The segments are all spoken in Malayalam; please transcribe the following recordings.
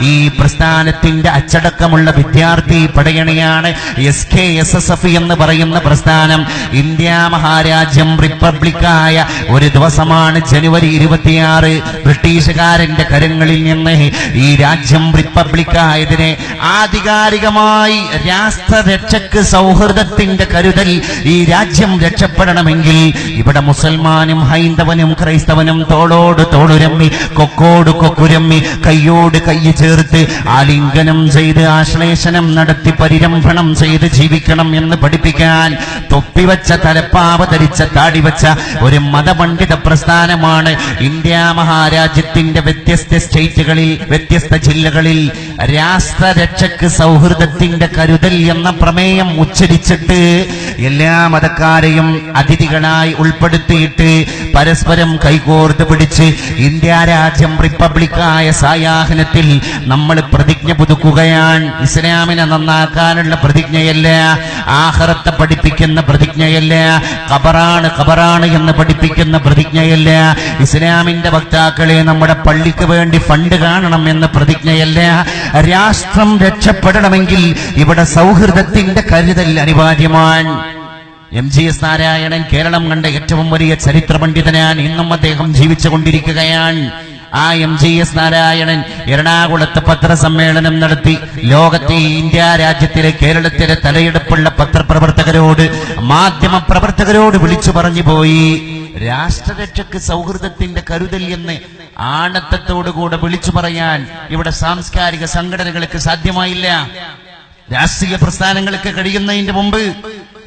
ഈ പ്രസ്ഥാനത്തിന്റെ അച്ചടക്കമുള്ള വിദ്യാർത്ഥി പടയണിയാണ് SKSSF എന്ന് പറയുന്ന പ്രസ്ഥാനം. ഇന്ത്യ മഹാരാജ്യം റിപ്പബ്ലിക്കായ ഒരു ദിവസമാണ് ജനുവരി 26. ബ്രിട്ടീഷുകാരന്റെ കരങ്ങളിൽ നിന്ന് ഈ രാജ്യം റിപ്പബ്ലിക്കായതിനെ ആധികാരികമായി രാഷ്ട്രരക്ഷയ്ക്ക് സൗഹൃദത്തിന്റെ കരുതൽ ഈ രാജ്യം രക്ഷപ്പെടണമെങ്കിൽ ഇവിടെ മുസൽമാനും ഹൈന്ദവനും ക്രൈസ്തവനും തോളോട് തോളുരമ്മി കൊക്കോട് കൊക്കുരമ്മി കയ്യോട് കൈ ചേർത്ത് ആലിംഗനം ചെയ്ത് ആശ്ലേഷണം നടത്തി പരിരംഭണം ചെയ്ത് ജീവിക്കണം എന്ന് പഠിപ്പിക്കാൻ തൊപ്പിവച്ച തലപ്പാവ ധരിച്ച താടിവച്ച ഒരു മതപണ്ഡിത പ്രസ്ഥാനമാണ് ഇന്ത്യ മഹാരാജ്യത്തിന്റെ വ്യത്യസ്ത സ്റ്റേറ്റുകളിൽ വ്യത്യസ്ത ജില്ലകളിൽ രാഷ്ട്രരക്ഷയ്ക്ക് സൗഹൃദത്തിന്റെ കരുതൽ എന്ന പ്രമേയം ഉച്ചരിച്ചിട്ട് എല്ലാ മതക്കാരെയും അതിഥികളായി ഉൾപ്പെടുത്തിയിട്ട് പരസ്പരം കൈകോർത്ത് പിടിച്ച് ഇന്ത്യ രാജ്യം റിപ്പബ്ലിക്കായ സായാഹ്നത്തിൽ നമ്മൾ പ്രതിജ്ഞ പുതുക്കുകയാണ്. ഇസ്ലാമിനെ നന്നാക്കാനുള്ള പ്രതിജ്ഞയല്ല, ആഖിറത്തെ പഠിപ്പിക്കുന്ന പ്രതിജ്ഞയല്ല, ഖബറാണ് എന്ന് പഠിപ്പിക്കുന്ന പ്രതിജ്ഞയല്ല, ഇസ്ലാമിന്റെ വക്താക്കളെ നമ്മുടെ പള്ളിക്ക് വേണ്ടി ഫണ്ട് കാണണം എന്ന പ്രതിജ്ഞയല്ല. രാഷ്ട്രം രക്ഷപ്പെടണമെങ്കിൽ ഇവിടെ സൗഹൃദത്തിന്റെ കരുതൽ അനിവാര്യമാണ്. MGS നാരായണൻ കേരളം കണ്ട ഏറ്റവും വലിയ ചരിത്ര പണ്ഡിതനാണ്. ഇന്നും അദ്ദേഹം ജീവിച്ചുകൊണ്ടിരിക്കുകയാണ്. ആ MGS നാരായണൻ എറണാകുളത്ത് പത്രസമ്മേളനം നടത്തി ലോകത്തെ ഇന്ത്യ രാജ്യത്തിലെ കേരളത്തിലെ തലയെടുപ്പുള്ള പത്രപ്രവർത്തകരോട് മാധ്യമ പ്രവർത്തകരോട് വിളിച്ചു പറഞ്ഞു പോയി, രാഷ്ട്രരക്ഷയ്ക്ക് സൗഹൃദത്തിന്റെ കരുതൽ എന്ന് ആണത്തത്തോടുകൂടെ വിളിച്ചു പറയാൻ ഇവിടെ സാംസ്കാരിക സംഘടനകൾക്ക് സാധ്യമായില്ല. രാഷ്ട്രീയ പ്രസ്ഥാനങ്ങൾക്ക് കഴിയുന്നതിന്റെ മുമ്പ്,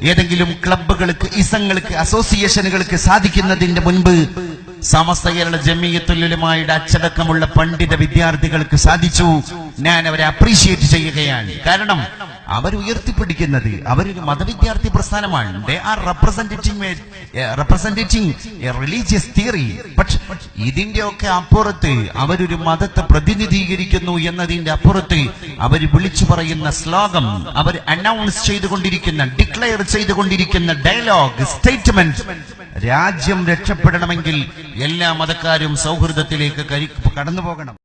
ഏതെങ്കിലും ക്ലബ്ബുകൾക്ക്, ഇസങ്ങൾക്ക്, അസോസിയേഷനുകൾക്ക് സാധിക്കുന്നതിന്റെ മുൻപ് സമസ്ത കേരള ജമിയത്തുൽ ഉലമായുടെ അച്ചടക്കമുള്ള പണ്ഡിത വിദ്യാർത്ഥികൾക്ക് സാധിച്ചു. ഞാൻ അവരെ അപ്രീഷിയേറ്റ് ചെയ്യുകയാണ്. കാരണം അവർ ഉയർത്തിപ്പിടിക്കുന്നത് അവരൊരു മതവിദ്യാർത്ഥി പ്രസ്ഥാനമാണ്. They are representing a religious theory. പക്ഷെ ഇതിന്റെയൊക്കെ അപ്പുറത്ത് അവരൊരു മതത്തെ പ്രതിനിധീകരിക്കുന്നു എന്നതിന്റെ അപ്പുറത്ത് അവർ വിളിച്ചു പറയുന്ന സ്ലോഗം, അവർ അനൗൺസ് ചെയ്തുകൊണ്ടിരിക്കുന്ന, ഡിക്ലെയർ ചെയ്തുകൊണ്ടിരിക്കുന്ന ഡയലോഗ്, സ്റ്റേറ്റ്മെന്റ്, രാജ്യം രക്ഷപ്പെടണമെങ്കിൽ എല്ലാ മതക്കാരും സൗഹൃദത്തിലേക്ക് കടന്നു പോകണം.